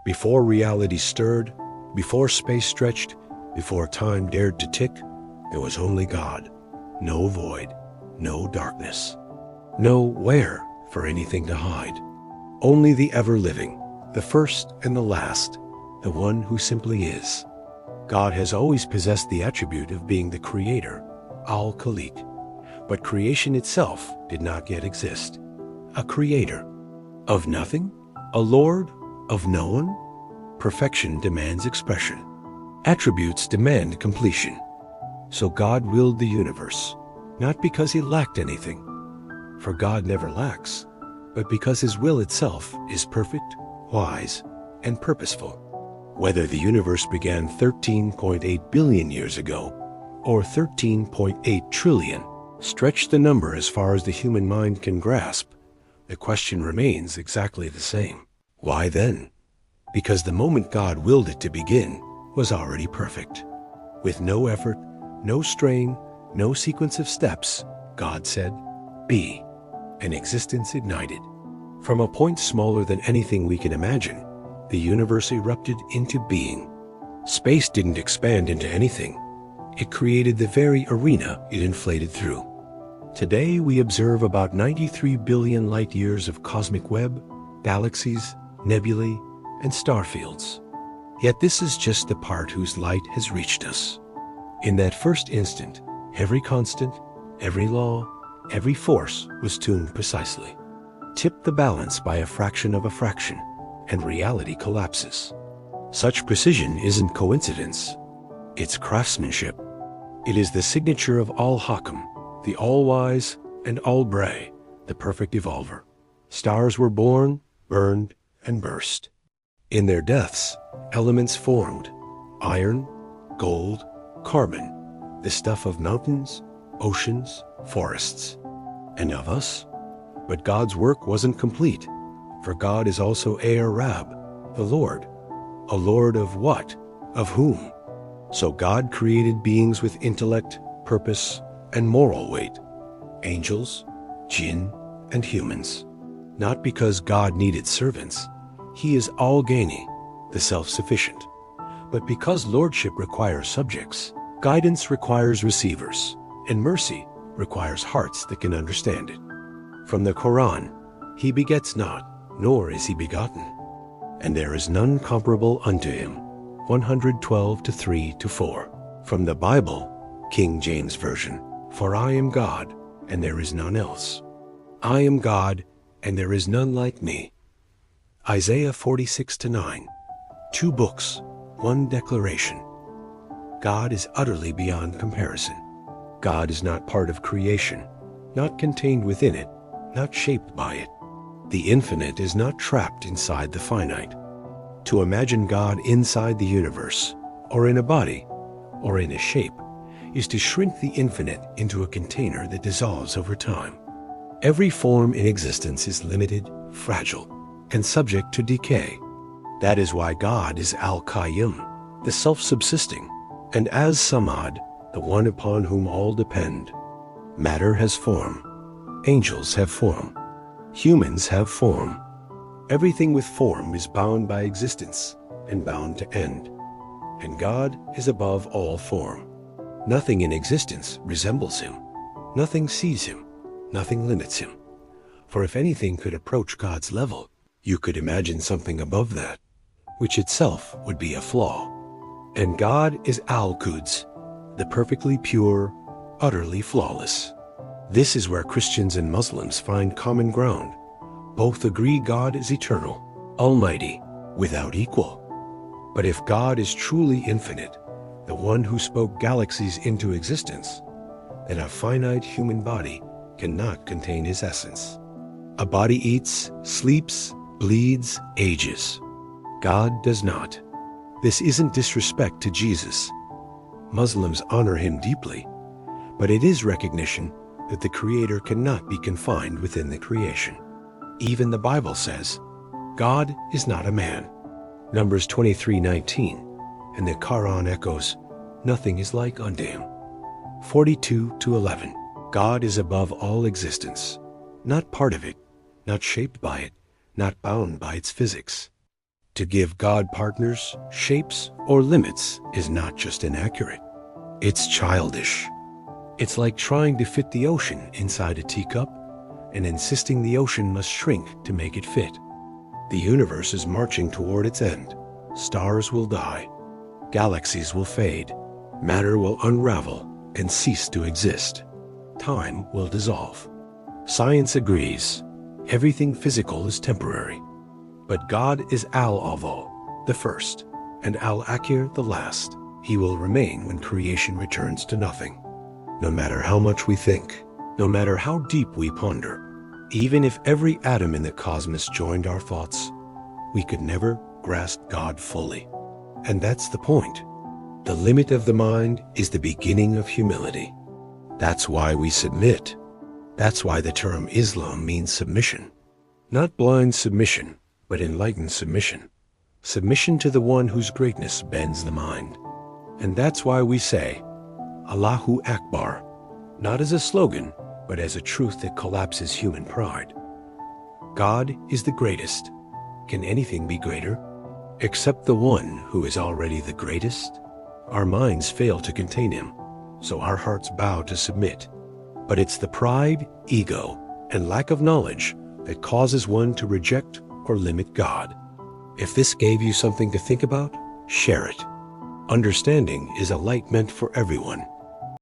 Before reality stirred, before space stretched, before time dared to tick, there was only God. No void, no darkness, nowhere for anything to hide. Only the ever-living, the first and the last, the one who simply is. God has always possessed the attribute of being the creator, Al-Khaliq, but creation itself did not yet exist. A creator. Of nothing? A lord? Of no one? Perfection demands expression. Attributes demand completion. So God willed the universe, not because he lacked anything, for God never lacks, but because his will itself is perfect, wise, and purposeful. Whether the universe began 13.8 billion years ago, or 13.8 trillion, stretch the number as far as the human mind can grasp, the question remains exactly the same. Why then? Because the moment God willed it to begin was already perfect. With no effort, no strain, no sequence of steps, God said, "Be," and existence ignited. From a point smaller than anything we can imagine, the universe erupted into being. Space didn't expand into anything. It created the very arena it inflated through. Today we observe about 93 billion light years of cosmic web, galaxies, nebulae, and star fields. Yet this is just the part whose light has reached us. In that first instant, every constant, every law, every force was tuned precisely. Tip the balance by a fraction of a fraction, and reality collapses. Such precision isn't coincidence. It's craftsmanship. It is the signature of Al-Hakam, the all-wise, and Al-Bray, the perfect evolver. Stars were born, burned, and burst. In their deaths, elements formed: iron, gold, carbon, the stuff of mountains, oceans, forests. And of us? But God's work wasn't complete, for God is also Rab, the Lord. A Lord of what? Of whom? So God created beings with intellect, purpose, and moral weight: angels, jinn, and humans. Not because God needed servants. He is Al-Ghani, the self-sufficient. But because lordship requires subjects, guidance requires receivers, and mercy requires hearts that can understand it. From the Qur'an, he begets not, nor is he begotten, and there is none comparable unto him. 112:3-4. From the Bible, King James Version, for I am God, and there is none else. I am God, and there is none like me. Isaiah 46:9. 2 books, 1 declaration. God is utterly beyond comparison. God is not part of creation, not contained within it, not shaped by it. The infinite is not trapped inside the finite. To imagine God inside the universe, or in a body, or in a shape, is to shrink the infinite into a container that dissolves over time. Every form in existence is limited, fragile, and subject to decay. That is why God is Al-Qayyum, the self-subsisting, and as Samad, the one upon whom all depend. Matter has form. Angels have form. Humans have form. Everything with form is bound by existence and bound to end. And God is above all form. Nothing in existence resembles him. Nothing sees him. Nothing limits him. For if anything could approach God's level, you could imagine something above that, which itself would be a flaw. And God is Al-Quds, the perfectly pure, utterly flawless. This is where Christians and Muslims find common ground. Both agree God is eternal, almighty, without equal. But if God is truly infinite, the one who spoke galaxies into existence, then a finite human body cannot contain his essence. A body eats, sleeps, bleeds, ages. God does not. This isn't disrespect to Jesus. Muslims honor him deeply, but it is recognition that the Creator cannot be confined within the creation. Even the Bible says, God is not a man. Numbers 23:19, and the Qur'an echoes, nothing is like unto him. 42:11. God is above all existence, not part of it, not shaped by it, not bound by its physics. To give God partners, shapes, or limits is not just inaccurate. It's childish. It's like trying to fit the ocean inside a teacup and insisting the ocean must shrink to make it fit. The universe is marching toward its end. Stars will die. Galaxies will fade. Matter will unravel and cease to exist. Time will dissolve. Science agrees. Everything physical is temporary. But God is Al-Awwal, the first, and Al-Akhir, the last. He will remain when creation returns to nothing. No matter how much we think, no matter how deep we ponder, even if every atom in the cosmos joined our thoughts, we could never grasp God fully. And that's the point. The limit of the mind is the beginning of humility. That's why we submit. That's why the term Islam means submission. Not blind submission, but enlightened submission. Submission to the one whose greatness bends the mind. And that's why we say, Allahu Akbar, not as a slogan, but as a truth that collapses human pride. God is the greatest. Can anything be greater? Except the one who is already the greatest? Our minds fail to contain him, so our hearts bow to submit. But it's the pride, ego, and lack of knowledge that causes one to reject or limit God. If this gave you something to think about, share it. Understanding is a light meant for everyone.